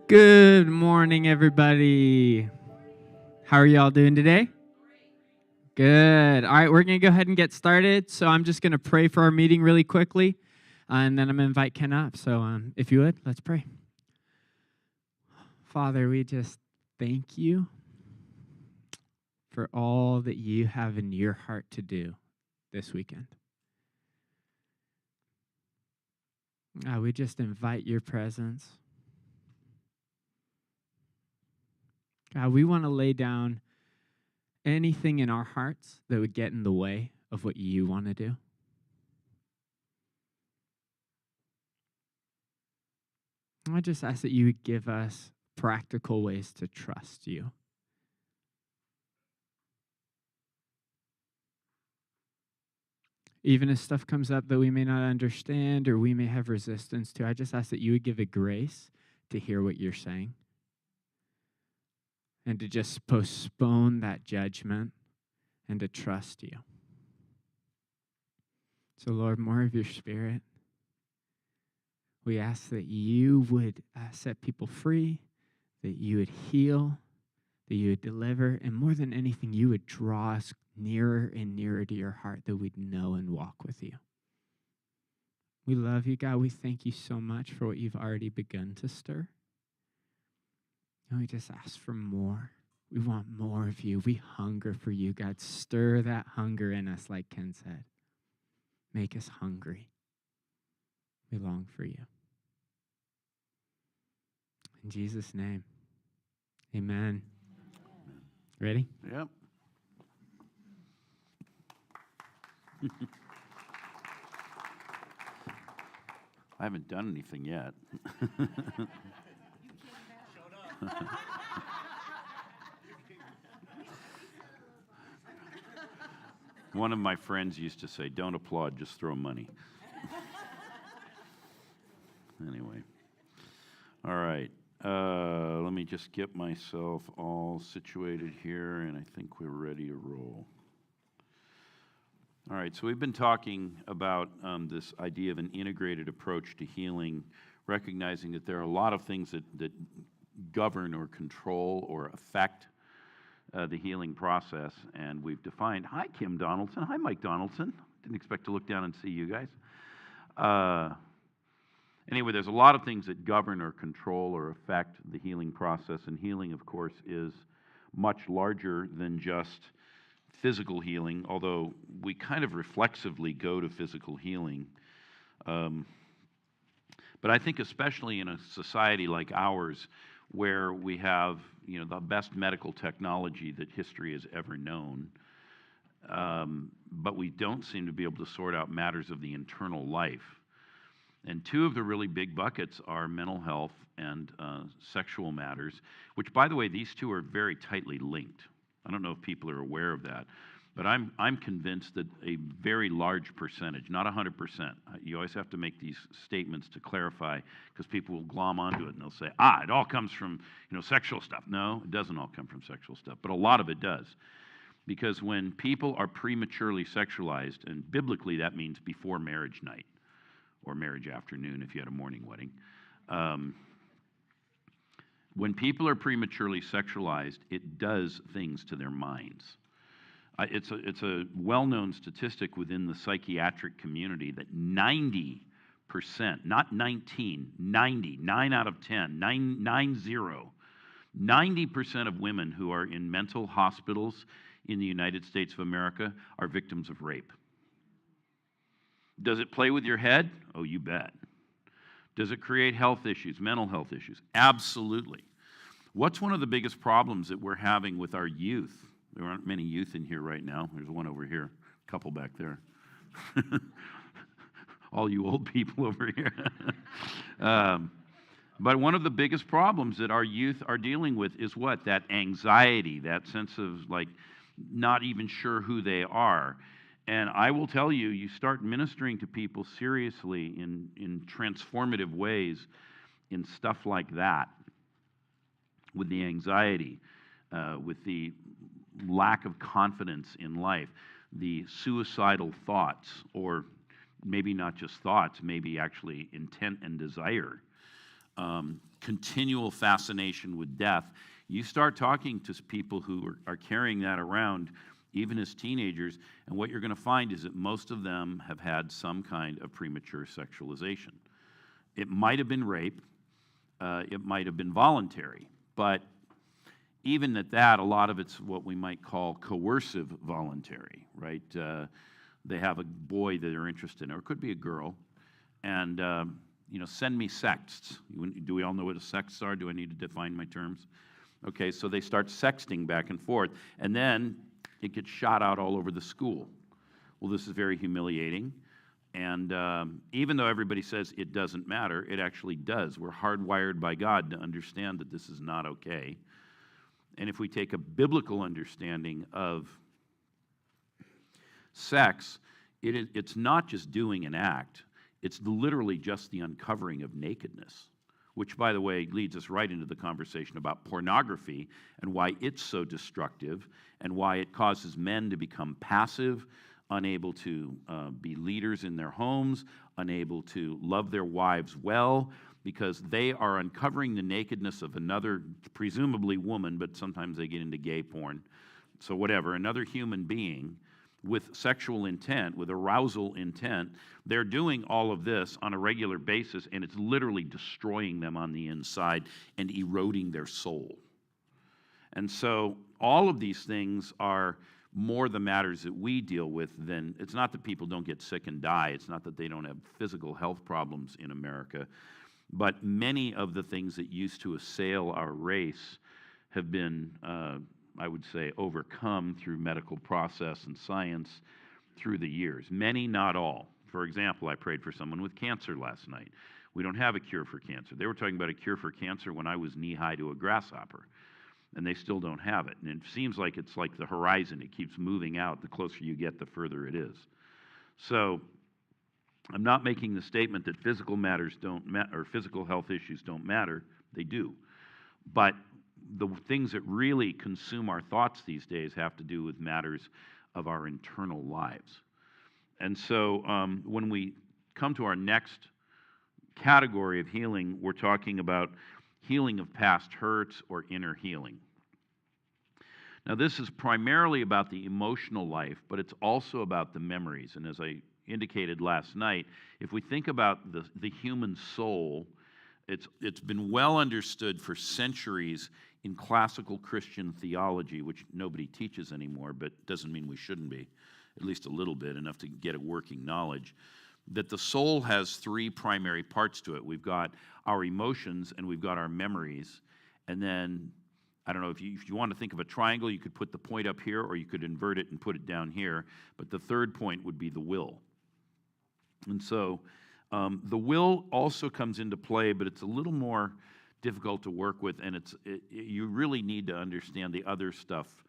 Good morning, everybody. How are y'all doing today? Good. All right, we're going to go ahead and get started. So I'm just going to pray for our meeting really quickly, and then I'm going to invite Ken up. So if you would, let's pray. Father, we just thank you for all that you have in your heart to do this weekend. We just invite your presence. God, we want to lay down anything in our hearts that would get in the way of what you want to do. I just ask that you would give us practical ways to trust you. Even if stuff comes up that we may not understand or we may have resistance to, I just ask that you would give a grace to hear what you're saying and to just postpone that judgment and to trust you. So, Lord, more of your Spirit. We ask that you would set people free, that you would heal, that you would deliver, and more than anything, you would draw us nearer and nearer to your heart, that we'd know and walk with you. We love you, God. We thank you so much for what you've already begun to stir. And we just ask for more. We want more of you. We hunger for you, God. Stir that hunger in us, like Ken said. Make us hungry. We long for you. In Jesus' name, amen. Ready? Yep. I haven't done anything yet. One of my friends used to say, "Don't applaud, just throw money." Anyway. All right. Let me just get myself all situated here, and I think we're ready to roll. All right, so we've been talking about this idea of an integrated approach to healing, recognizing that there are a lot of things that govern or control or affect the healing process, and we've defined, hi, Kim Donaldson, hi, Mike Donaldson. Didn't expect to look down and see you guys. Anyway, there's a lot of things that govern or control or affect the healing process, and healing, of course, is much larger than just physical healing, although we kind of reflexively go to physical healing. But I think especially in a society like ours, where we have, the best medical technology that history has ever known, but we don't seem to be able to sort out matters of the internal life. And two of the really big buckets are mental health and sexual matters, which, by the way, these two are very tightly linked. I don't know if people are aware of that, but I'm convinced that a very large percentage, not 100%, you always have to make these statements to clarify, because people will glom onto it and they'll say, it all comes from sexual stuff. No, it doesn't all come from sexual stuff, but a lot of it does. Because when people are prematurely sexualized, and biblically that means before marriage night, or marriage afternoon if you had a morning wedding. When people are prematurely sexualized, it does things to their minds. It's a well-known statistic within the psychiatric community that 90%, not 19, 90, 9 out of 10, 90% of women who are in mental hospitals in the United States of America are victims of rape. Does it play with your head? Oh, you bet. Does it create health issues, mental health issues? Absolutely. What's one of the biggest problems that we're having with our youth? There aren't many youth in here right now. There's one over here, a couple back there. All you old people over here. But one of the biggest problems that our youth are dealing with is what? That anxiety, that sense of not even sure who they are. And I will tell you, you start ministering to people seriously in transformative ways in stuff like that, with the anxiety, with the lack of confidence in life, the suicidal thoughts, or maybe not just thoughts, maybe actually intent and desire, continual fascination with death. You start talking to people who are carrying that around, even as teenagers, and what you're going to find is that most of them have had some kind of premature sexualization. It might have been rape, it might have been voluntary, but even at that, a lot of it's what we might call coercive voluntary, right? They have a boy that they're interested in, or it could be a girl, and send me sexts. Do we all know what sexts are? Do I need to define my terms? Okay, so they start sexting back and forth, and then it gets shot out all over the school. Well, this is very humiliating, and even though everybody says it doesn't matter, it actually does. We're hardwired by God to understand that this is not okay. And if we take a biblical understanding of sex, it's not just doing an act, it's literally just the uncovering of nakedness, which, by the way, leads us right into the conversation about pornography and why it's so destructive and why it causes men to become passive, unable to be leaders in their homes, unable to love their wives well, because they are uncovering the nakedness of another, presumably woman, but sometimes they get into gay porn. So whatever, another human being with sexual intent, with arousal intent. They're doing all of this on a regular basis, and it's literally destroying them on the inside and eroding their soul. And so all of these things are more the matters that we deal with than, it's not that people don't get sick and die, it's not that they don't have physical health problems in America, but many of the things that used to assail our race have been, I would say, overcome through medical process and science through the years. Many, not all. For example, I prayed for someone with cancer last night. We don't have a cure for cancer. They were talking about a cure for cancer when I was knee-high to a grasshopper, and they still don't have it. And it seems like it's like the horizon. It keeps moving out. The closer you get, the further it is. So I'm not making the statement that physical matters don't matter, or physical health issues don't matter. They do. But the things that really consume our thoughts these days have to do with matters of our internal lives. And so when we come to our next category of healing, we're talking about healing of past hurts or inner healing. Now, this is primarily about the emotional life, but it's also about the memories. And as I indicated last night, if we think about the human soul, it's been well understood for centuries in classical Christian theology, which nobody teaches anymore, but doesn't mean we shouldn't be, at least a little bit, enough to get a working knowledge, that the soul has three primary parts to it. We've got our emotions and we've got our memories. And then, I don't know, if you want to think of a triangle, you could put the point up here or you could invert it and put it down here. But the third point would be the will. And so the will also comes into play, but it's a little more difficult to work with, and you really need to understand the other stuff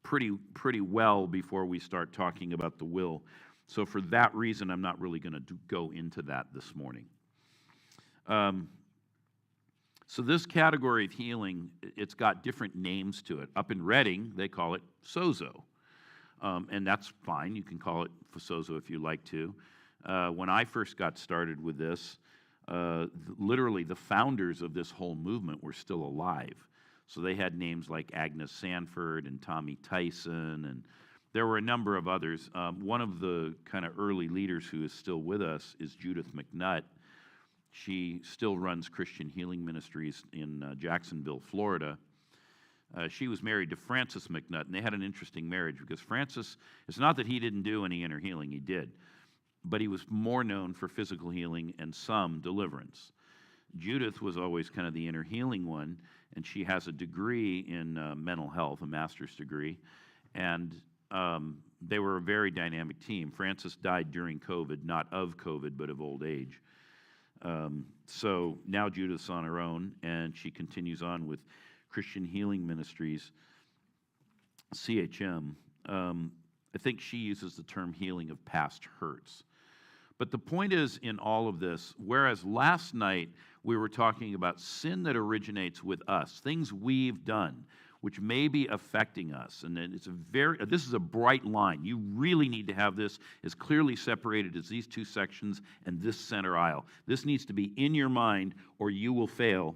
pretty well before we start talking about the will. So for that reason, I'm not really going to go into that this morning. So this category of healing, it's got different names to it. Up in Reading, they call it sozo, and that's fine. You can call it sozo if you like to. When I first got started with this, literally the founders of this whole movement were still alive. So they had names like Agnes Sanford and Tommy Tyson, and there were a number of others. One of the kind of early leaders who is still with us is Judith McNutt. She still runs Christian Healing Ministries in Jacksonville, Florida. She was married to Francis McNutt, and they had an interesting marriage because Francis, it's not that he didn't do any inner healing, he did, but he was more known for physical healing and some deliverance. Judith was always kind of the inner healing one, and she has a degree in mental health, a master's degree, and they were a very dynamic team. Francis died during COVID, not of COVID, but of old age. So now Judith's on her own, and she continues on with Christian Healing Ministries, CHM. I think she uses the term healing of past hurts. But the point is, in all of this, whereas last night we were talking about sin that originates with us, things we've done, which may be affecting us, and this is a bright line. You really need to have this as clearly separated as these two sections and this center aisle. This needs to be in your mind, or you will fail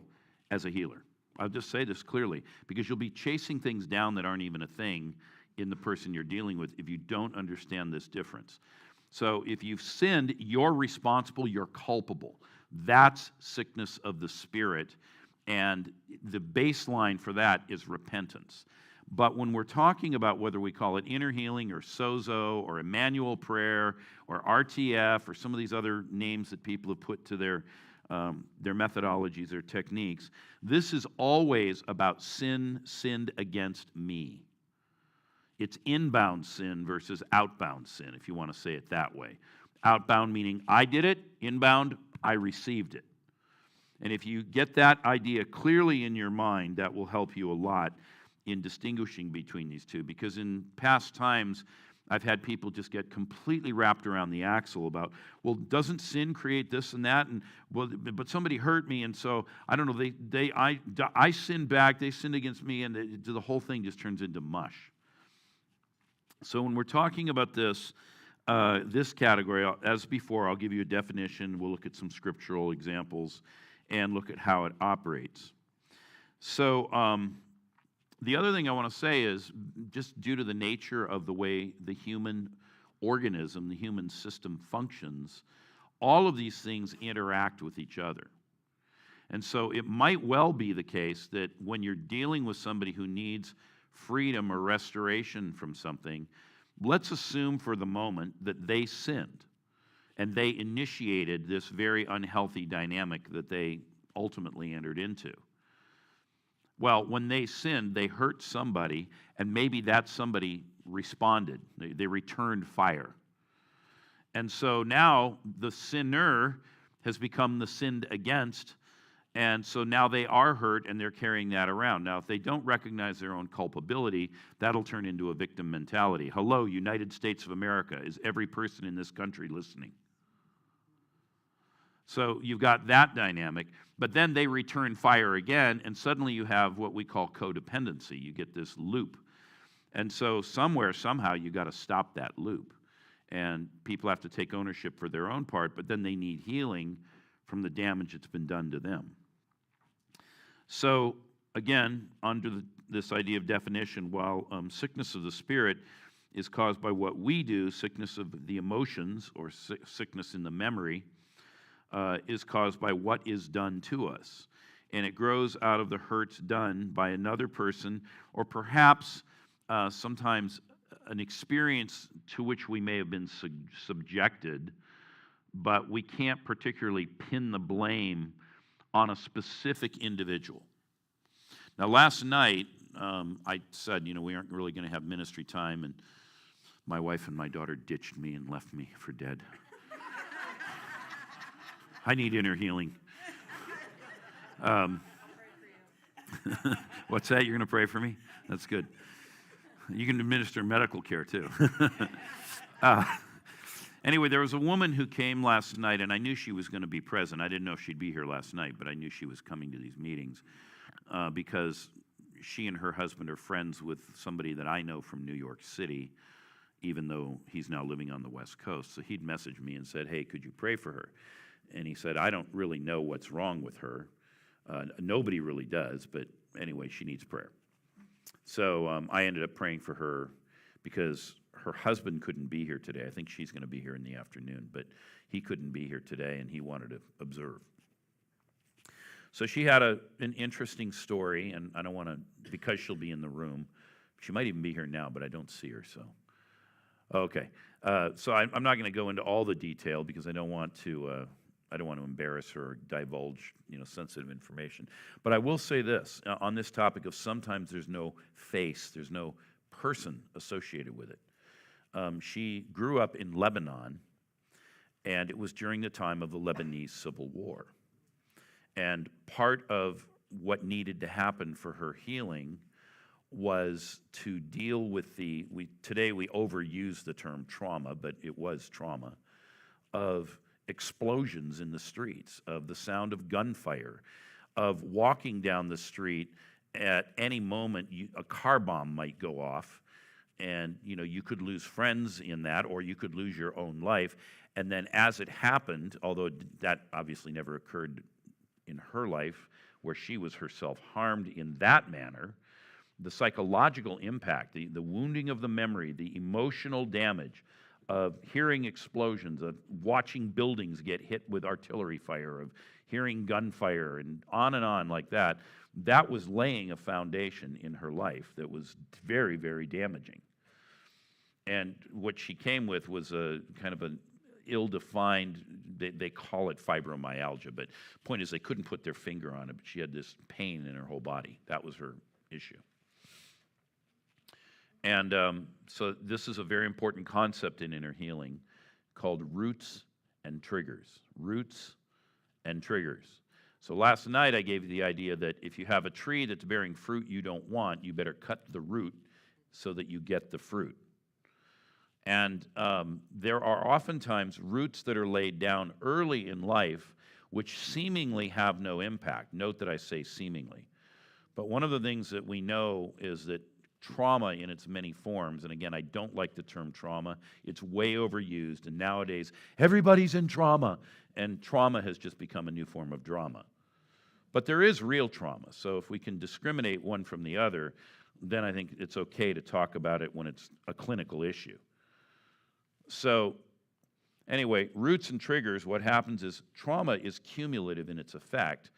as a healer. I'll just say this clearly, because you'll be chasing things down that aren't even a thing in the person you're dealing with if you don't understand this difference. So if you've sinned, you're responsible, you're culpable. That's sickness of the spirit, and the baseline for that is repentance. But when we're talking about whether we call it inner healing or sozo or Emmanuel prayer or RTF or some of these other names that people have put to their methodologies or techniques, this is always about sin sinned against me. It's inbound sin versus outbound sin, if you want to say it that way. Outbound meaning I did it, inbound, I received it. And if you get that idea clearly in your mind, that will help you a lot in distinguishing between these two. Because in past times, I've had people just get completely wrapped around the axle about, well, doesn't sin create this and that? And well, but somebody hurt me, and so I don't know. I sinned back. They sinned against me, and the whole thing just turns into mush. So when we're talking about this category, as before, I'll give you a definition. We'll look at some scriptural examples, and look at how it operates. So the other thing I want to say is, just due to the nature of the way the human organism, the human system functions, all of these things interact with each other. And so it might well be the case that when you're dealing with somebody who needs freedom or restoration from something, let's assume for the moment that they sinned and they initiated this very unhealthy dynamic that they ultimately entered into. Well, when they sinned, they hurt somebody, and maybe that somebody responded. They returned fire. And so now the sinner has become the sinned against, and so now they are hurt and they're carrying that around. Now, if they don't recognize their own culpability, that'll turn into a victim mentality. Hello, United States of America. Is every person in this country listening? So you've got that dynamic, but then they return fire again, and suddenly you have what we call codependency. You get this loop. And so somewhere, somehow, you've got to stop that loop. And people have to take ownership for their own part, but then they need healing from the damage that's been done to them. So, again, under this idea of definition, while sickness of the spirit is caused by what we do, sickness of the emotions or sickness in the memory is caused by what is done to us. And it grows out of the hurts done by another person, or perhaps sometimes an experience to which we may have been subjected, but we can't particularly pin the blame on a specific individual. Now, last night, I said, we aren't really going to have ministry time, and my wife and my daughter ditched me and left me for dead. I need inner healing. What's that? You're going to pray for me? That's good. You can administer medical care, too. Anyway, there was a woman who came last night, and I knew she was going to be present. I didn't know if she'd be here last night, but I knew she was coming to these meetings because she and her husband are friends with somebody that I know from New York City, even though he's now living on the West Coast. So he'd messaged me and said, hey, could you pray for her? And he said, I don't really know what's wrong with her. Nobody really does, but anyway, she needs prayer. So I ended up praying for her because her husband couldn't be here today. I think she's going to be here in the afternoon, but he couldn't be here today, and he wanted to observe. So she had an interesting story, and I don't want to, because she'll be in the room, she might even be here now, but I don't see her, so. Okay, so I'm not going to go into all the detail because I don't want to embarrass her or divulge, sensitive information. But I will say this, on this topic of sometimes there's no face, there's no person associated with it. She grew up in Lebanon, and it was during the time of the Lebanese Civil War. And part of what needed to happen for her healing was to deal with today we overuse the term trauma, but it was trauma, of explosions in the streets, of the sound of gunfire, of walking down the street at any moment a car bomb might go off, and you could lose friends in that, or you could lose your own life. And then as it happened, although that obviously never occurred in her life where she was herself harmed in that manner, the psychological impact, the wounding of the memory, the emotional damage of hearing explosions, of watching buildings get hit with artillery fire, of hearing gunfire, and on like that, that was laying a foundation in her life that was very, very damaging. And what she came with was a kind of an ill-defined, they call it fibromyalgia, but point is they couldn't put their finger on it, but she had this pain in her whole body. That was her issue. And so this is a very important concept in inner healing called roots and triggers. Roots and triggers. So last night I gave you the idea that if you have a tree that's bearing fruit you don't want, you better cut the root so that you get the fruit. And there are oftentimes roots that are laid down early in life which seemingly have no impact. Note that I say seemingly. But one of the things that we know is that trauma in its many forms, and again, I don't like the term trauma. It's way overused, and nowadays, everybody's in trauma, and trauma has just become a new form of drama. But there is real trauma. So if we can discriminate one from the other, then I think it's okay to talk about it when it's a clinical issue. So anyway, roots and triggers, what happens is trauma is cumulative in its effect.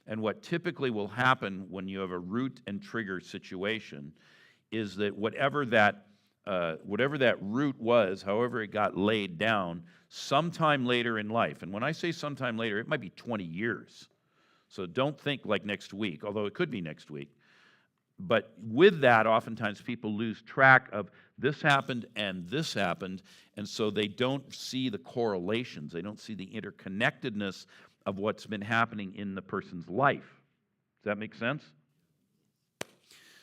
And what typically will happen when you have a root and trigger situation is that whatever that root was, however it got laid down, sometime later in life, and when I say sometime later, it might be 20 years. So don't think like next week, although it could be next week. But with that, oftentimes people lose track of this happened, and so they don't see the correlations. They don't see the interconnectedness of what's been happening in the person's life. Does that make sense?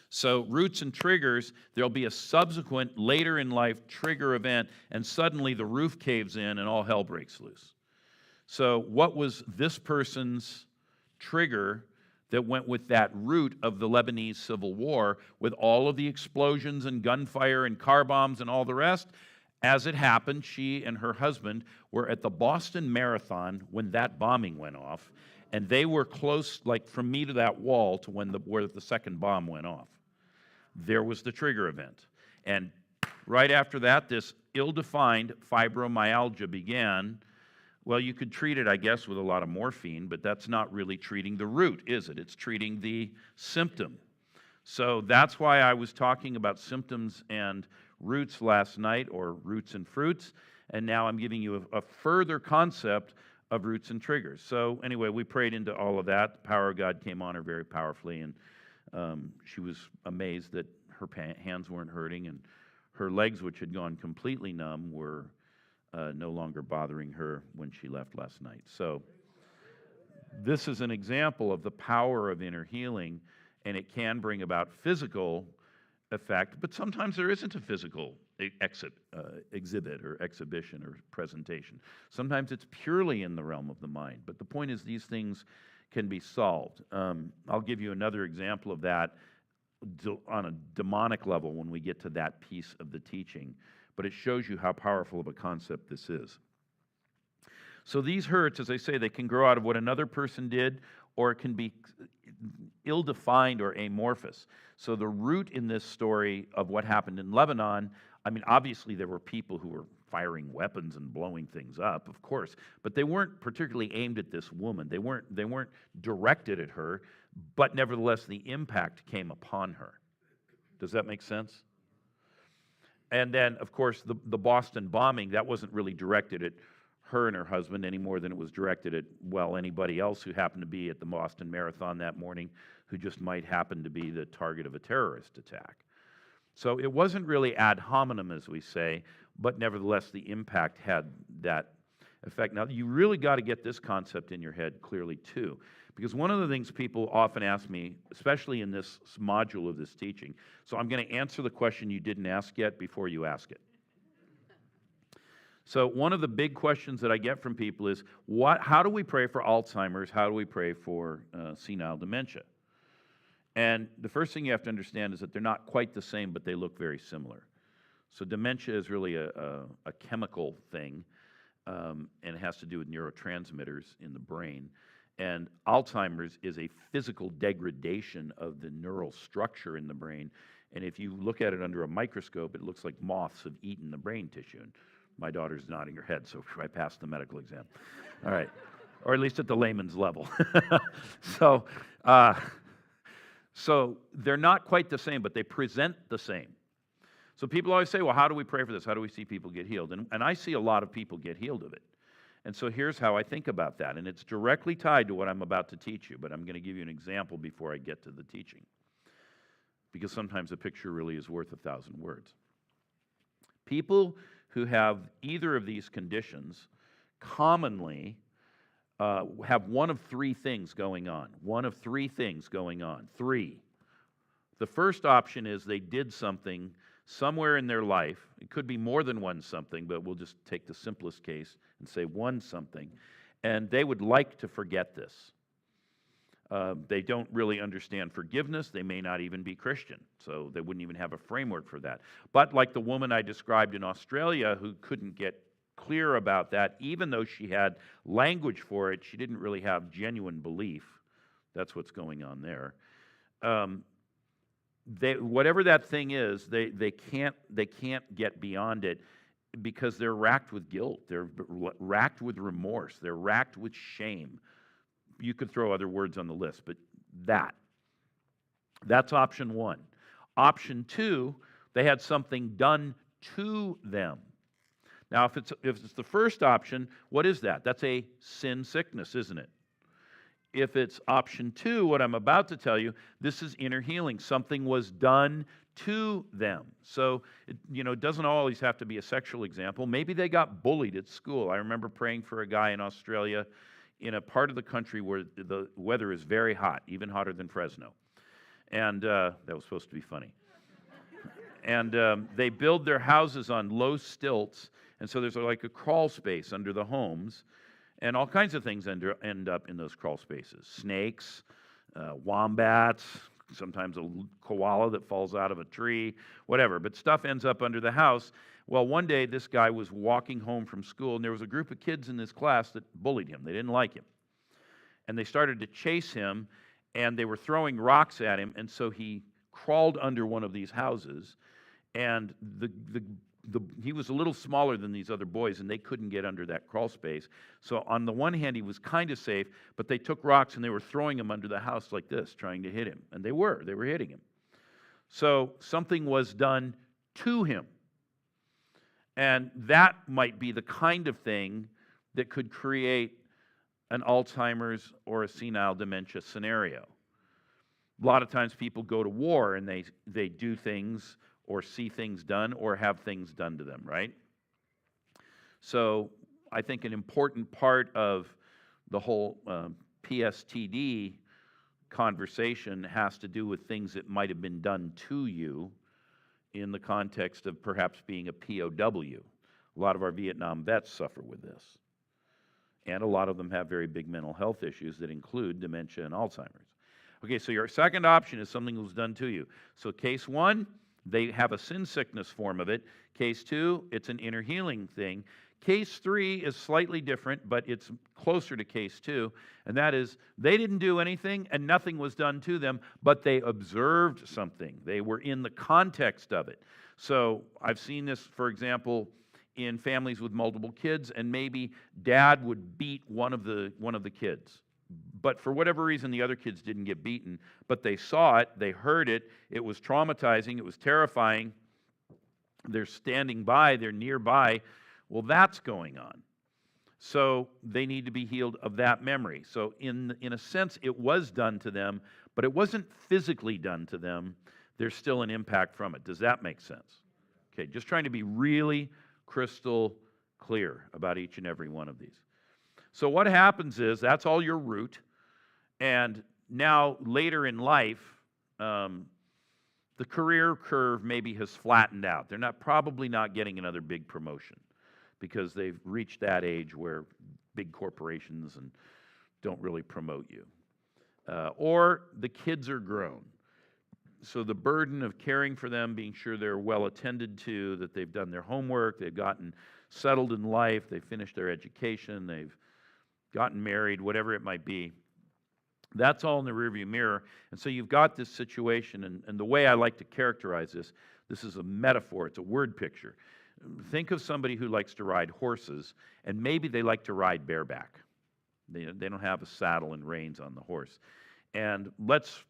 So roots and triggers, there'll be a subsequent, later in life trigger event, and suddenly the roof caves in and all hell breaks loose. So what was this person's trigger that went with that root of the Lebanese Civil War, with all of the explosions and gunfire and car bombs and all the rest? As it happened, she and her husband were at the Boston Marathon when that bombing went off, and they were close, like from me to that wall, to where the second bomb went off. There was the trigger event. And right after that, this ill-defined fibromyalgia began. Well, you could treat it, I guess, with a lot of morphine, but that's not really treating the root, is it? It's treating the symptom. So that's why I was talking about symptoms and roots last night, or roots and fruits, and now I'm giving you a further concept of roots and triggers. So anyway, we prayed into all of that. The power of God came on her very powerfully, and she was amazed that her hands weren't hurting, and her legs, which had gone completely numb, were no longer bothering her when she left last night. So this is an example of the power of inner healing, and it can bring about physical effect, but sometimes there isn't a physical exhibit or exhibition or presentation. Sometimes it's purely in the realm of the mind, but the point is these things can be solved. I'll give you another example of that on a demonic level when we get to that piece of the teaching, but it shows you how powerful of a concept this is. So these hurts, as I say, they can grow out of what another person did, or it can be ill-defined or amorphous. So the root in this story of what happened in Lebanon, I mean, obviously there were people who were firing weapons and blowing things up, of course, but they weren't particularly aimed at this woman. They weren't directed at her, but nevertheless the impact came upon her. Does that make sense? And then, of course, the Boston bombing, that wasn't really directed at her and her husband any more than it was directed at, well, anybody else who happened to be at the Boston Marathon that morning who just might happen to be the target of a terrorist attack. So it wasn't really ad hominem, as we say, but nevertheless the impact had that effect. Now, you really got to get this concept in your head clearly, too, because one of the things people often ask me, especially in this module of this teaching, so I'm going to answer the question you didn't ask yet before you ask it. So one of the big questions that I get from people is, how do we pray for Alzheimer's? How do we pray for senile dementia? And the first thing you have to understand is that they're not quite the same, but they look very similar. So dementia is really a chemical thing, and it has to do with neurotransmitters in the brain. And Alzheimer's is a physical degradation of the neural structure in the brain. And if you look at it under a microscope, it looks like moths have eaten the brain tissue. And my daughter's nodding her head, so I passed the medical exam. All right. Or at least at the layman's level. So they're not quite the same, but they present the same. So people always say, well, how do we pray for this? How do we see people get healed? And I see a lot of people get healed of it. And so here's how I think about that. And it's directly tied to what I'm about to teach you, but I'm going to give you an example before I get to the teaching. Because sometimes a picture really is worth 1,000 words. People who have either of these conditions commonly have one of three things going on. One of three things going on. Three. The first option is they did something somewhere in their life. It could be more than one something, but we'll just take the simplest case and say one something. And they would like to forget this. They don't really understand forgiveness. They may not even be Christian, so they wouldn't even have a framework for that. But like the woman I described in Australia who couldn't get clear about that, even though she had language for it, she didn't really have genuine belief That's what's going on there. Whatever that thing is, they can't get beyond it because they're racked with guilt. They're racked with remorse. They're racked with shame. You could throw other words on the list, but that's option one. Option two, they had something done to them. Now, if it's the first option, what is that? That's a sin sickness, isn't it? If it's option two, what I'm about to tell you, this is inner healing. Something was done to them. So, it doesn't always have to be a sexual example. Maybe they got bullied at school. I remember praying for a guy in Australia in a part of the country where the weather is very hot, even hotter than Fresno. And that was supposed to be funny. And they build their houses on low stilts, and so there's like a crawl space under the homes, and all kinds of things end up in those crawl spaces. Snakes, wombats, sometimes a koala that falls out of a tree, whatever. But stuff ends up under the house. Well, one day this guy was walking home from school, and there was a group of kids in this class that bullied him. They didn't like him. And they started to chase him, and they were throwing rocks at him, and so he crawled under one of these houses, and he was a little smaller than these other boys, and they couldn't get under that crawl space. So on the one hand, he was kind of safe, but they took rocks and they were throwing him under the house like this, trying to hit him. And they were hitting him. So something was done to him. And that might be the kind of thing that could create an Alzheimer's or a senile dementia scenario. A lot of times people go to war and they do things or see things done or have things done to them, right? So I think an important part of the whole PSTD conversation has to do with things that might have been done to you in the context of perhaps being a POW. A lot of our Vietnam vets suffer with this. And a lot of them have very big mental health issues that include dementia and Alzheimer's. Okay, so your second option is something that was done to you. So case one, they have a sin sickness form of it. Case two, it's an inner healing thing. Case three is slightly different, but it's closer to case two, and that is they didn't do anything and nothing was done to them, but they observed something. They were in the context of it. So I've seen this, for example, in families with multiple kids, and maybe dad would beat one of the kids. But for whatever reason, the other kids didn't get beaten. But they saw it, they heard it, it was traumatizing, it was terrifying. They're standing by, they're nearby. Well, that's going on. So they need to be healed of that memory. So in a sense, it was done to them, but it wasn't physically done to them. There's still an impact from it. Does that make sense? Okay, just trying to be really crystal clear about each and every one of these. So what happens is that's all your root, and now later in life, the career curve maybe has flattened out. They're probably not getting another big promotion because they've reached that age where big corporations don't really promote you. Or the kids are grown. So the burden of caring for them, being sure they're well attended to, that they've done their homework, they've gotten settled in life, they've finished their education, they've gotten married, whatever it might be. That's all in the rearview mirror. And so you've got this situation, and the way I like to characterize this is a metaphor, it's a word picture. Think of somebody who likes to ride horses, and maybe they like to ride bareback. They don't have a saddle and reins on the horse. And let's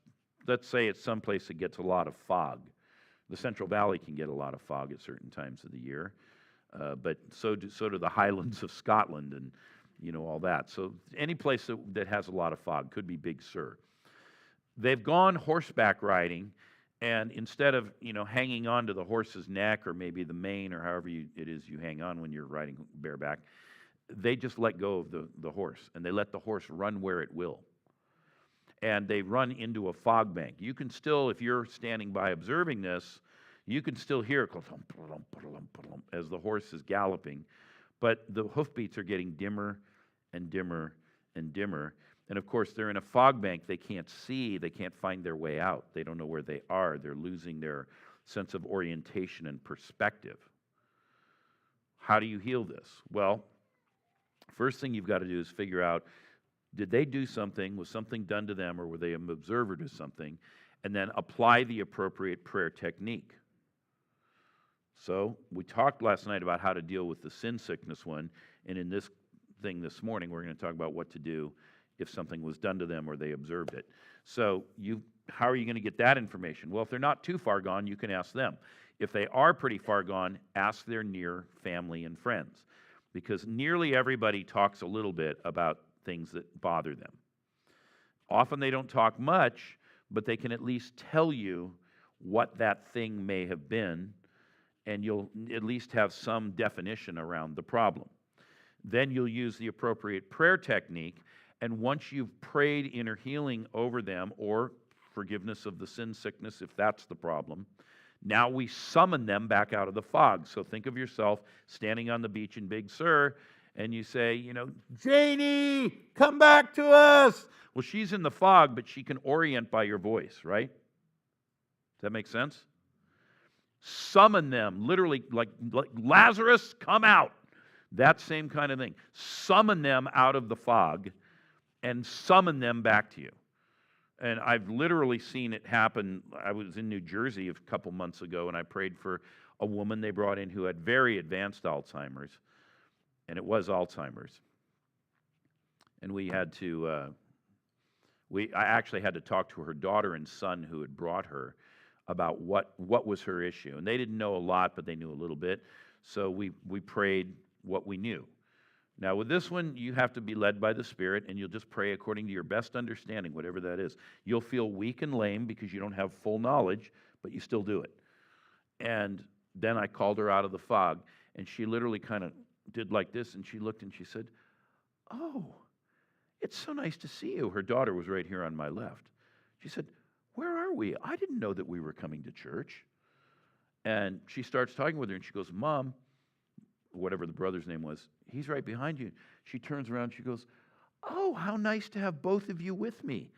say it's someplace that gets a lot of fog. The Central Valley can get a lot of fog at certain times of the year, but so do the Highlands of Scotland and all that. So any place that has a lot of fog, could be Big Sur. They've gone horseback riding, and instead of hanging on to the horse's neck or maybe the mane or however it is you hang on when you're riding bareback, they just let go of the horse, and they let the horse run where it will. And they run into a fog bank. You can still, if you're standing by observing this, you can still hear it go as the horse is galloping, but the hoofbeats are getting dimmer and dimmer and dimmer. And of course, they're in a fog bank. They can't see. They can't find their way out. They don't know where they are. They're losing their sense of orientation and perspective. How do you heal this? Well, first thing you've got to do is figure out Did they do something? Was something done to them, or were they an observer to something? And then apply the appropriate prayer technique. So we talked last night about how to deal with the sin sickness one, and in this thing this morning, we're going to talk about what to do if something was done to them or they observed it. So how are you going to get that information? Well, if they're not too far gone, you can ask them. If they are pretty far gone, ask their near family and friends, because nearly everybody talks a little bit about things that bother them. Often they don't talk much, but they can at least tell you what that thing may have been, and you'll at least have some definition around the problem. Then you'll use the appropriate prayer technique, and once you've prayed inner healing over them, or forgiveness of the sin sickness if that's the problem, now we summon them back out of the fog. So think of yourself standing on the beach in Big Sur, and you say, Janie, come back to us. Well, she's in the fog, but she can orient by your voice, right? Does that make sense? Summon them, literally, like Lazarus, come out. That same kind of thing. Summon them out of the fog and summon them back to you. And I've literally seen it happen. I was in New Jersey a couple months ago, and I prayed for a woman they brought in who had very advanced Alzheimer's, and it was Alzheimer's. And we had to, I actually had to talk to her daughter and son who had brought her about what was her issue. And they didn't know a lot, but they knew a little bit. So we prayed what we knew. Now, with this one, you have to be led by the Spirit, and you'll just pray according to your best understanding, whatever that is. You'll feel weak and lame because you don't have full knowledge, but you still do it. And then I called her out of the fog, and she literally kind of did like this, and she looked and she said, "Oh, it's so nice to see you." Her daughter was right here on my left. She said, "Where are we? I didn't know that we were coming to church." And she starts talking with her, and she goes, "Mom," whatever the brother's name was, "he's right behind you." She turns around, she goes, "Oh, how nice to have both of you with me."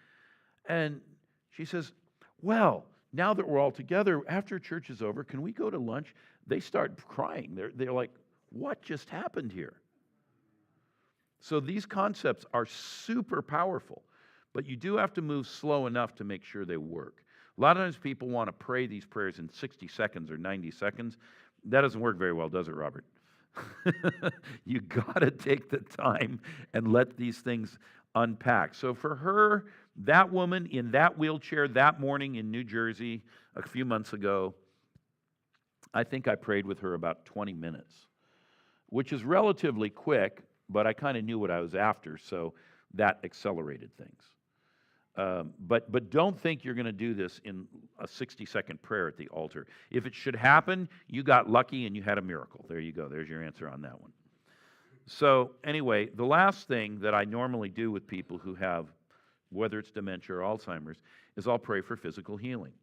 And she says, "Well, now that we're all together, after church is over, can we go to lunch?" They start crying. They're like, "What just happened here?" So these concepts are super powerful, but you do have to move slow enough to make sure they work. A lot of times people want to pray these prayers in 60 seconds or 90 seconds. That doesn't work very well, does it, Robert? You got to take the time and let these things unpack. So for her, that woman in that wheelchair that morning in New Jersey a few months ago, I think I prayed with her about 20 minutes, which is relatively quick, but I kind of knew what I was after, so that accelerated things. But don't think you're going to do this in a 60-second prayer at the altar. If it should happen, you got lucky and you had a miracle. There you go. There's your answer on that one. So anyway, the last thing that I normally do with people who have, whether it's dementia or Alzheimer's, is I'll pray for physical healing.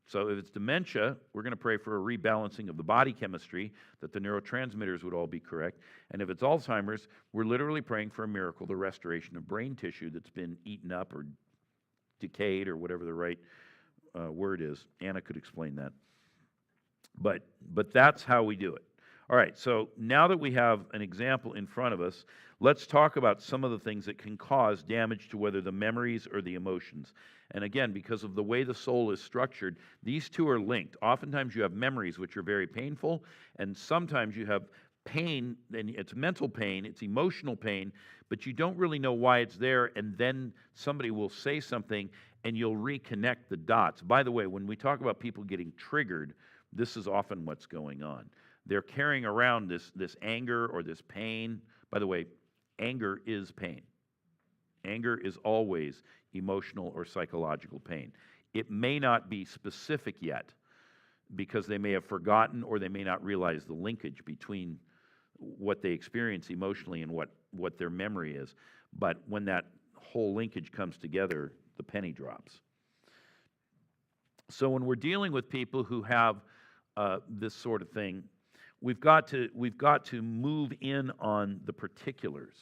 So if it's dementia, we're going to pray for a rebalancing of the body chemistry, that the neurotransmitters would all be correct. And if it's Alzheimer's, we're literally praying for a miracle, the restoration of brain tissue that's been eaten up or decayed, or whatever the right word is. Anna could explain that. But that's how we do it. All right, so now that we have an example in front of us, let's talk about some of the things that can cause damage to whether the memories or the emotions. And again, because of the way the soul is structured, these two are linked. Oftentimes you have memories which are very painful, and sometimes you have pain, and it's mental pain, it's emotional pain, but you don't really know why it's there, and then somebody will say something and you'll reconnect the dots. By the way, when we talk about people getting triggered, this is often what's going on. They're carrying around this anger or this pain. By the way, anger is pain. Anger is always emotional or psychological pain. It may not be specific yet because they may have forgotten or they may not realize the linkage between what they experience emotionally and what their memory is. But when that whole linkage comes together, the penny drops. So when we're dealing with people who have this sort of thing, we've got to move in on the particulars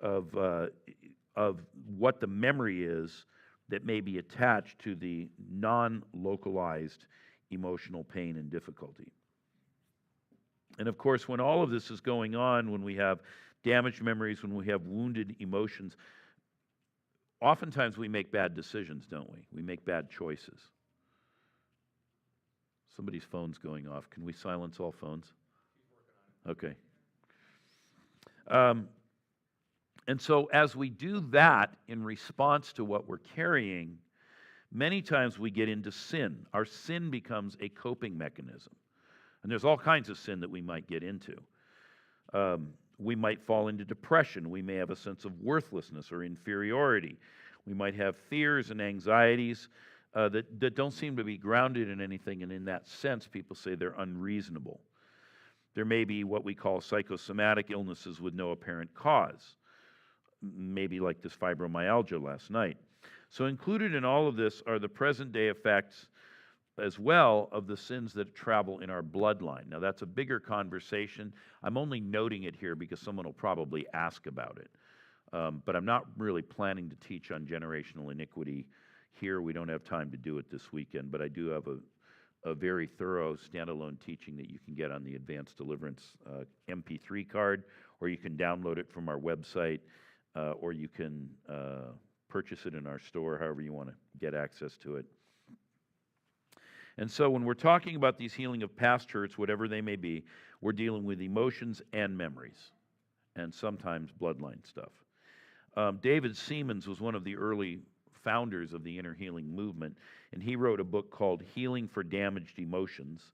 of what the memory is that may be attached to the non-localized emotional pain and difficulty. And of course, when all of this is going on, when we have damaged memories, when we have wounded emotions. Oftentimes we make bad decisions, don't we? We make bad choices. Somebody's phone's going off. Can we silence all phones? Okay. And so as we do that in response to what we're carrying, many times we get into sin. Our sin becomes a coping mechanism. And there's all kinds of sin that we might get into. We might fall into depression. We may have a sense of worthlessness or inferiority. We might have fears and anxieties that don't seem to be grounded in anything, and in that sense, people say they're unreasonable. There may be what we call psychosomatic illnesses with no apparent cause, maybe like this fibromyalgia last night. So included in all of this are the present-day effects as well of the sins that travel in our bloodline. Now, that's a bigger conversation. I'm only noting it here because someone will probably ask about it. But I'm not really planning to teach on generational iniquity here. We don't have time to do it this weekend, but I do have a very thorough standalone teaching that you can get on the Advanced Deliverance MP3 card, or you can download it from our website, or you can purchase it in our store, however you want to get access to it. And so when we're talking about these healing of past hurts, whatever they may be, we're dealing with emotions and memories, and sometimes bloodline stuff. David Seamans was one of the early founders of the inner healing movement, and he wrote a book called Healing for Damaged Emotions,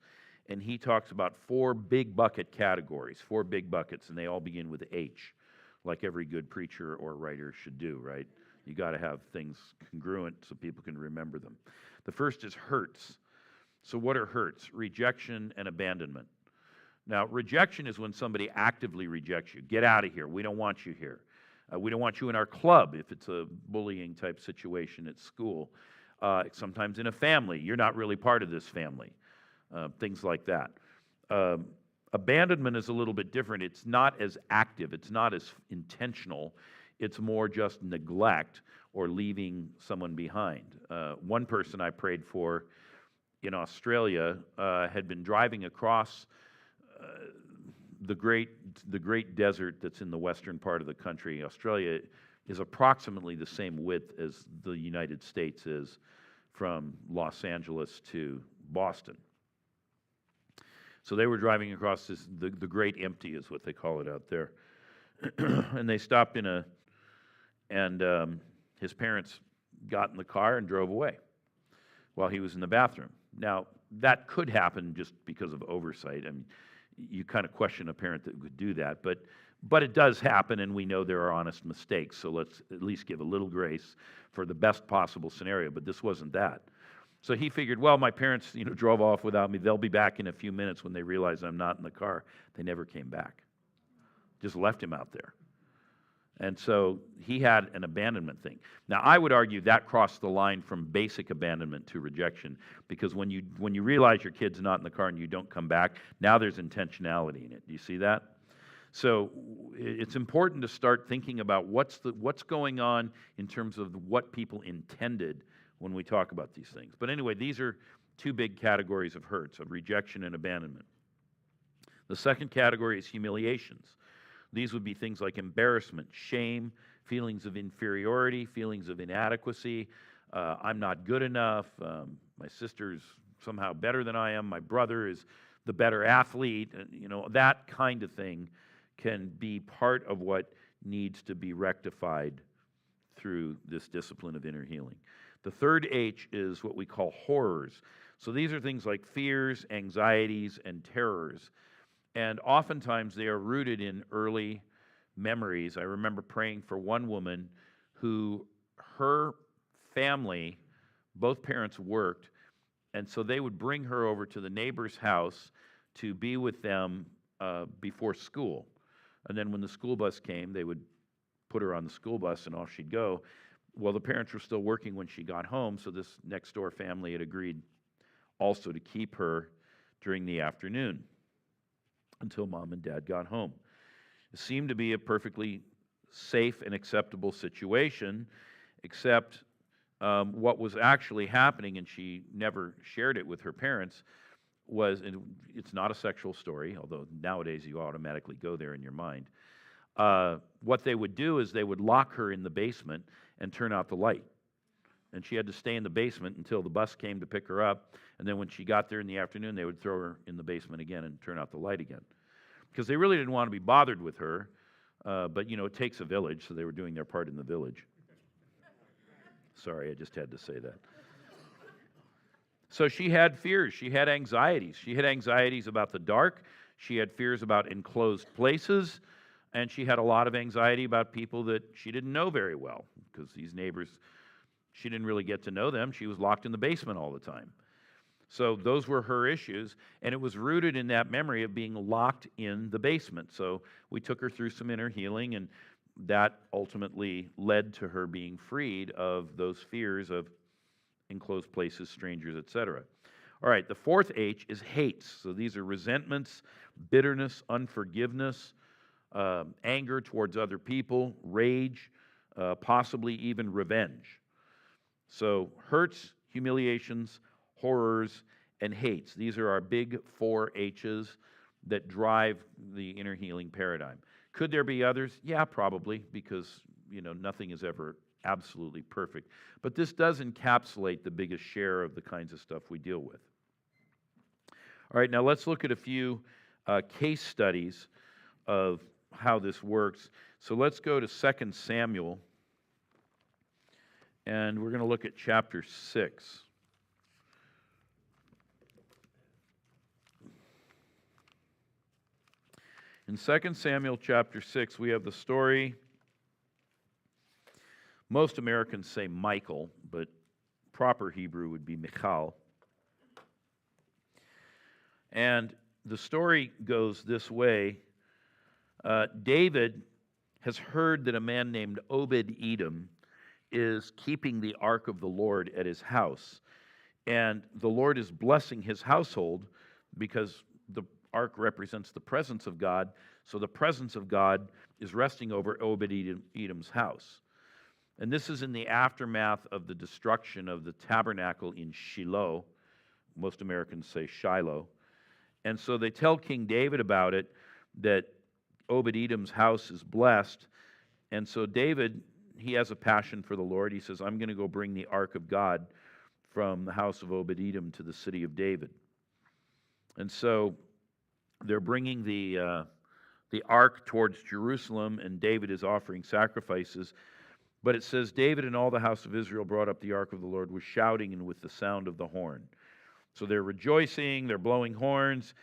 and he talks about 4 big bucket categories, 4 big buckets, and they all begin with H, like every good preacher or writer should do, right? You got to have things congruent so people can remember them. The first is hurts. So what are hurts? Rejection and abandonment. Now, rejection is when somebody actively rejects you. Get out of here. We don't want you here. We don't want you in our club if it's a bullying type situation at school. Sometimes in a family, you're not really part of this family. Things like that. Abandonment is a little bit different. It's not as active. It's not as intentional. It's more just neglect or leaving someone behind. One person I prayed for in Australia had been driving across the great desert that's in the western part of the country. Australia is approximately the same width as the United States is from Los Angeles to Boston. So they were driving across the Great Empty is what they call it out there. And they stopped and his parents got in the car and drove away while he was in the bathroom. Now, that could happen just because of oversight. I mean, you kind of question a parent that would do that, but it does happen, and we know there are honest mistakes, so let's at least give a little grace for the best possible scenario, but this wasn't that. So he figured, well, my parents, drove off without me. They'll be back in a few minutes when they realize I'm not in the car. They never came back. Just left him out there. And so he had an abandonment thing. Now, I would argue that crossed the line from basic abandonment to rejection, because when you realize your kid's not in the car and you don't come back, now there's intentionality in it. Do you see that? So it's important to start thinking about what's going on in terms of what people intended when we talk about these things. But anyway, these are 2 big categories of hurts, of rejection and abandonment. The second category is humiliations. These would be things like embarrassment, shame, feelings of inferiority, feelings of inadequacy. I'm not good enough. My sister's somehow better than I am. My brother is the better athlete. That kind of thing can be part of what needs to be rectified through this discipline of inner healing. The third H is what we call horrors. So these are things like fears, anxieties, and terrors. And oftentimes they are rooted in early memories. I remember praying for one woman who, her family, both parents worked, and so they would bring her over to the neighbor's house to be with them before school. And then when the school bus came, they would put her on the school bus and off she'd go. Well, the parents were still working when she got home, so this next door family had agreed also to keep her during the afternoon until Mom and Dad got home. It seemed to be a perfectly safe and acceptable situation, except what was actually happening, and she never shared it with her parents, was, and it's not a sexual story, although nowadays you automatically go there in your mind, what they would do is they would lock her in the basement and turn out the light. And she had to stay in the basement until the bus came to pick her up. And then when she got there in the afternoon, they would throw her in the basement again and turn out the light again. Because they really didn't want to be bothered with her. But, it takes a village, so they were doing their part in the village. Sorry, I just had to say that. So she had fears. She had anxieties. She had anxieties about the dark. She had fears about enclosed places. And she had a lot of anxiety about people that she didn't know very well. Because these neighbors, she didn't really get to know them. She was locked in the basement all the time. So those were her issues. And it was rooted in that memory of being locked in the basement. So we took her through some inner healing, and that ultimately led to her being freed of those fears of enclosed places, strangers, etc. All right, the fourth H is hates. So these are resentments, bitterness, unforgiveness, anger towards other people, rage, possibly even revenge. So hurts, humiliations, horrors, and hates. These are our big 4 H's that drive the inner healing paradigm. Could there be others? Yeah, probably, because nothing is ever absolutely perfect. But this does encapsulate the biggest share of the kinds of stuff we deal with. All right, now let's look at a few case studies of how this works. So let's go to 2 Samuel, and we're going to look at chapter 6. In 2 Samuel chapter 6, we have the story. Most Americans say Michael, but proper Hebrew would be Michal. And the story goes this way. David has heard that a man named Obed-Edom is keeping the ark of the Lord at his house. And the Lord is blessing his household because the ark represents the presence of God. So the presence of God is resting over Obed-Edom's house. And this is in the aftermath of the destruction of the tabernacle in Shiloh. Most Americans say Shiloh. And so they tell King David about it, that Obed-Edom's house is blessed. And so David, he has a passion for the Lord. He says, I'm going to go bring the ark of God from the house of Obed-Edom to the city of David. And so they're bringing the ark towards Jerusalem, and David is offering sacrifices. But it says, David and all the house of Israel brought up the ark of the Lord with shouting and with the sound of the horn. So they're rejoicing, they're blowing horns.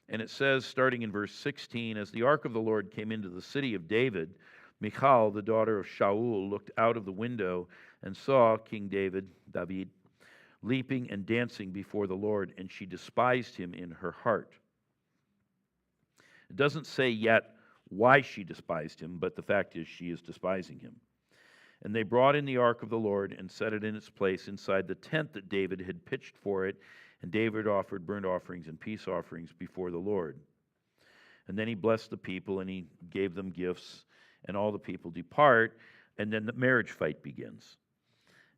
And it says, starting in verse 16, as the ark of the Lord came into the city of David, Michal, the daughter of Shaul, looked out of the window and saw King David, leaping and dancing before the Lord, and she despised him in her heart. It doesn't say yet why she despised him, but the fact is she is despising him. And they brought in the ark of the Lord and set it in its place inside the tent that David had pitched for it, and David offered burnt offerings and peace offerings before the Lord. And then he blessed the people, and he gave them gifts, and all the people depart, and then the marriage fight begins.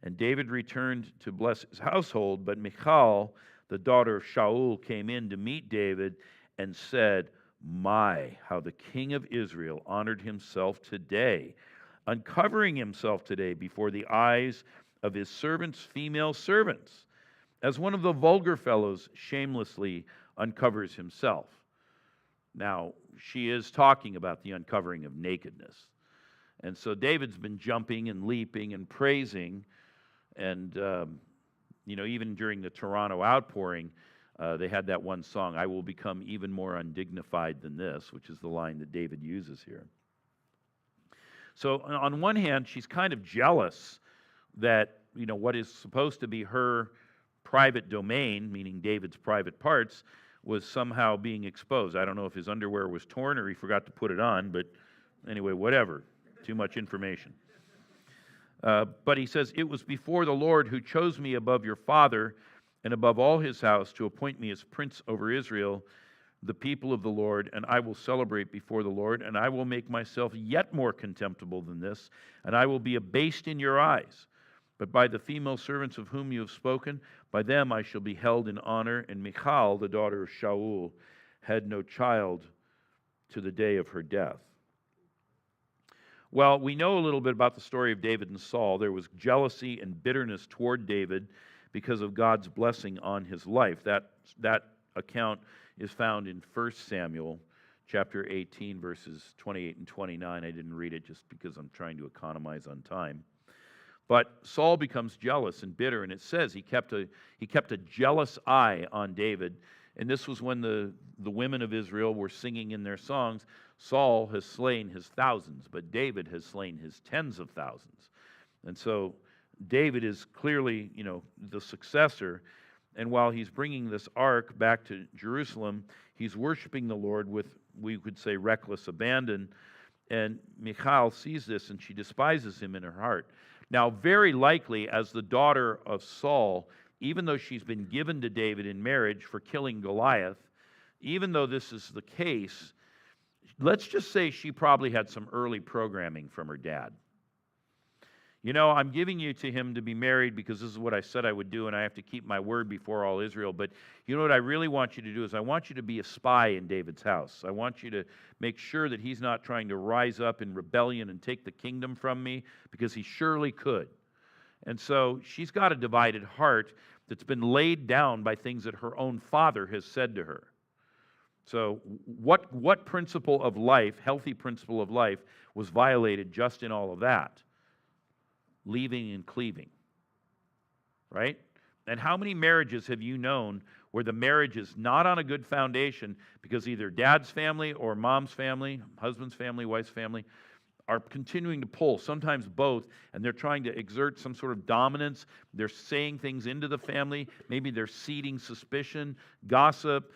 And David returned to bless his household, but Michal, the daughter of Shaul, came in to meet David and said, My, how the king of Israel honored himself today, uncovering himself today before the eyes of his servants' female servants, as one of the vulgar fellows shamelessly uncovers himself. Now, she is talking about the uncovering of nakedness. And so David's been jumping and leaping and praising. And, even during the Toronto outpouring, they had that one song, I will become even more undignified than this, which is the line that David uses here. So on one hand, she's kind of jealous that, what is supposed to be her private domain, meaning David's private parts, was somehow being exposed. I don't know if his underwear was torn or he forgot to put it on, but anyway, whatever. Too much information. But he says, it was before the Lord who chose me above your father and above all his house to appoint me as prince over Israel, the people of the Lord, and I will celebrate before the Lord, and I will make myself yet more contemptible than this, and I will be abased in your eyes. But by the female servants of whom you have spoken, by them I shall be held in honor. And Michal, the daughter of Shaul, had no child to the day of her death. Well, we know a little bit about the story of David and Saul. There was jealousy and bitterness toward David because of God's blessing on his life. That account is found in 1 Samuel chapter 18, verses 28 and 29. I didn't read it just because I'm trying to economize on time. But Saul becomes jealous and bitter, and it says he kept a jealous eye on David. And this was when the women of Israel were singing in their songs, Saul has slain his thousands, but David has slain his tens of thousands. And so David is clearly, the successor. And while he's bringing this ark back to Jerusalem, he's worshiping the Lord with, we could say, reckless abandon. And Michal sees this, and she despises him in her heart. Now, very likely, as the daughter of Saul, even though she's been given to David in marriage for killing Goliath, even though this is the case, let's just say she probably had some early programming from her dad. I'm giving you to him to be married because this is what I said I would do, and I have to keep my word before all Israel. But you know what I really want you to do is I want you to be a spy in David's house. I want you to make sure that he's not trying to rise up in rebellion and take the kingdom from me, because he surely could. And so she's got a divided heart that's been laid down by things that her own father has said to her. So what principle of life, healthy principle of life, was violated just in all of that? Leaving and cleaving, right? And how many marriages have you known where the marriage is not on a good foundation because either dad's family or mom's family, husband's family, wife's family, are continuing to pull, sometimes both, and they're trying to exert some sort of dominance. They're saying things into the family. Maybe they're seeding suspicion, gossip,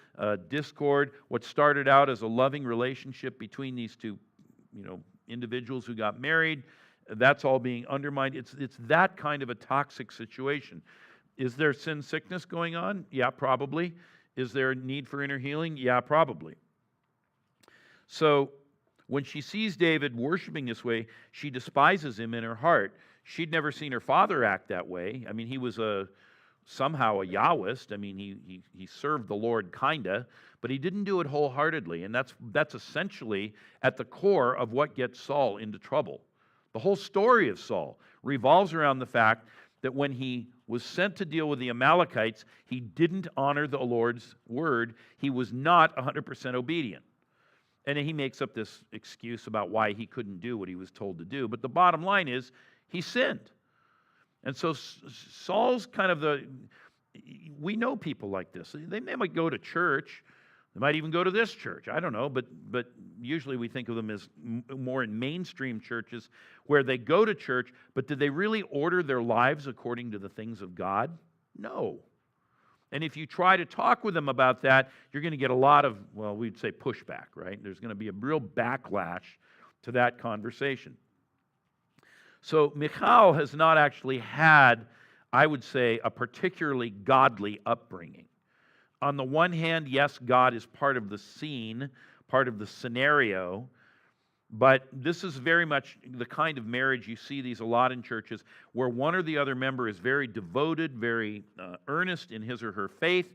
discord. What started out as a loving relationship between these two, individuals who got married, that's all being undermined. It's that kind of a toxic situation. Is there sin sickness going on? Yeah, probably. Is there a need for inner healing? Yeah, probably. So when she sees David worshiping this way, she despises him in her heart. She'd never seen her father act that way. I mean, he was somehow a Yahwist. I mean, he served the Lord kinda, but he didn't do it wholeheartedly. And that's essentially at the core of what gets Saul into trouble. The whole story of Saul revolves around the fact that when he was sent to deal with the Amalekites, he didn't honor the Lord's word. He was not 100% obedient. And he makes up this excuse about why he couldn't do what he was told to do. But the bottom line is, he sinned. And so Saul's kind of we know people like this. They might go to church. They might even go to this church. I don't know, but usually we think of them as more in mainstream churches where they go to church, but did they really order their lives according to the things of God? No. And if you try to talk with them about that, you're going to get a lot of, well, we'd say pushback, right? There's going to be a real backlash to that conversation. So Michal has not actually had, I would say, a particularly godly upbringing. On the one hand, yes, God is part of the scene, part of the scenario, but this is very much the kind of marriage, you see these a lot in churches, where one or the other member is very devoted, very earnest in his or her faith,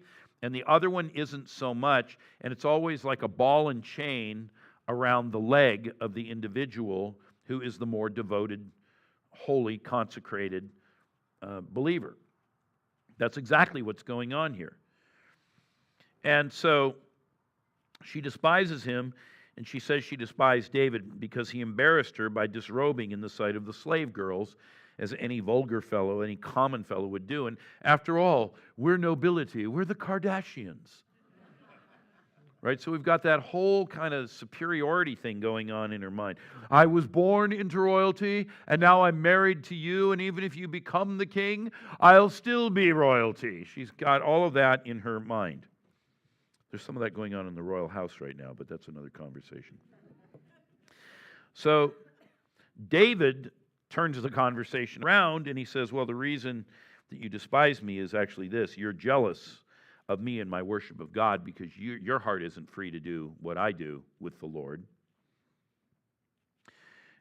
and the other one isn't so much, and it's always like a ball and chain around the leg of the individual who is the more devoted, holy, consecrated believer. That's exactly what's going on here. And so she despises him, and she says she despised David because he embarrassed her by disrobing in the sight of the slave girls, as any vulgar fellow, any common fellow would do. And after all, we're nobility. We're the Kardashians. Right? So we've got that whole kind of superiority thing going on in her mind. I was born into royalty, and now I'm married to you, and even if you become the king, I'll still be royalty. She's got all of that in her mind. There's some of that going on in the royal house right now, but that's another conversation. So David turns the conversation around, and he says, well, the reason that you despise me is actually this. You're jealous of me and my worship of God because your heart isn't free to do what I do with the Lord.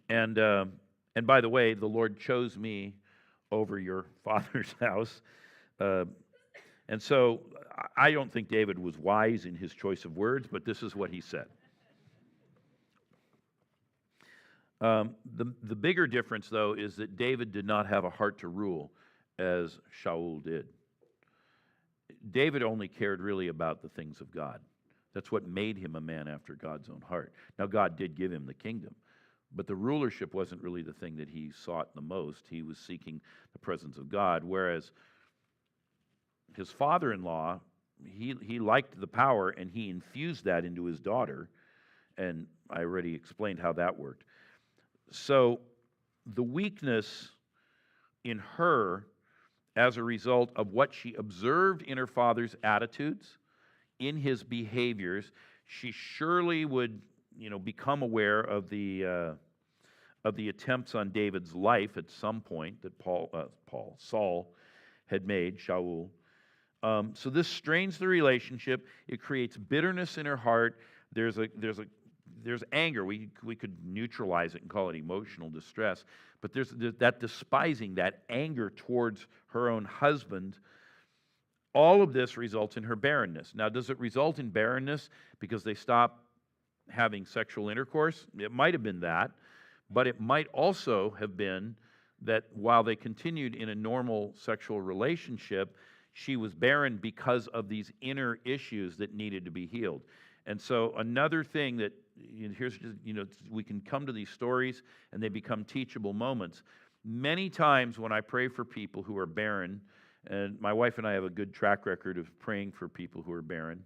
And by the way, the Lord chose me over your father's house. And so I don't think David was wise in his choice of words, but this is what he said. The bigger difference, though, is that David did not have a heart to rule as Shaul did. David only cared really about the things of God. That's what made him a man after God's own heart. Now, God did give him the kingdom, but the rulership wasn't really the thing that he sought the most. He was seeking the presence of God, whereas his father-in-law, he liked the power, and he infused that into his daughter, and I already explained how that worked. So the weakness in her, as a result of what she observed in her father's attitudes, in his behaviors, she surely would, become aware of the attempts on David's life at some point that Saul had made, Shaul. So this strains the relationship. It creates bitterness in her heart. There's anger. We could neutralize it and call it emotional distress. But there's that despising, that anger towards her own husband. All of this results in her barrenness. Now, does it result in barrenness because they stop having sexual intercourse? It might have been that, but it might also have been that while they continued in a normal sexual relationship, she was barren because of these inner issues that needed to be healed. And so another thing that, here's just, we can come to these stories and they become teachable moments. Many times when I pray for people who are barren, and my wife and I have a good track record of praying for people who are barren,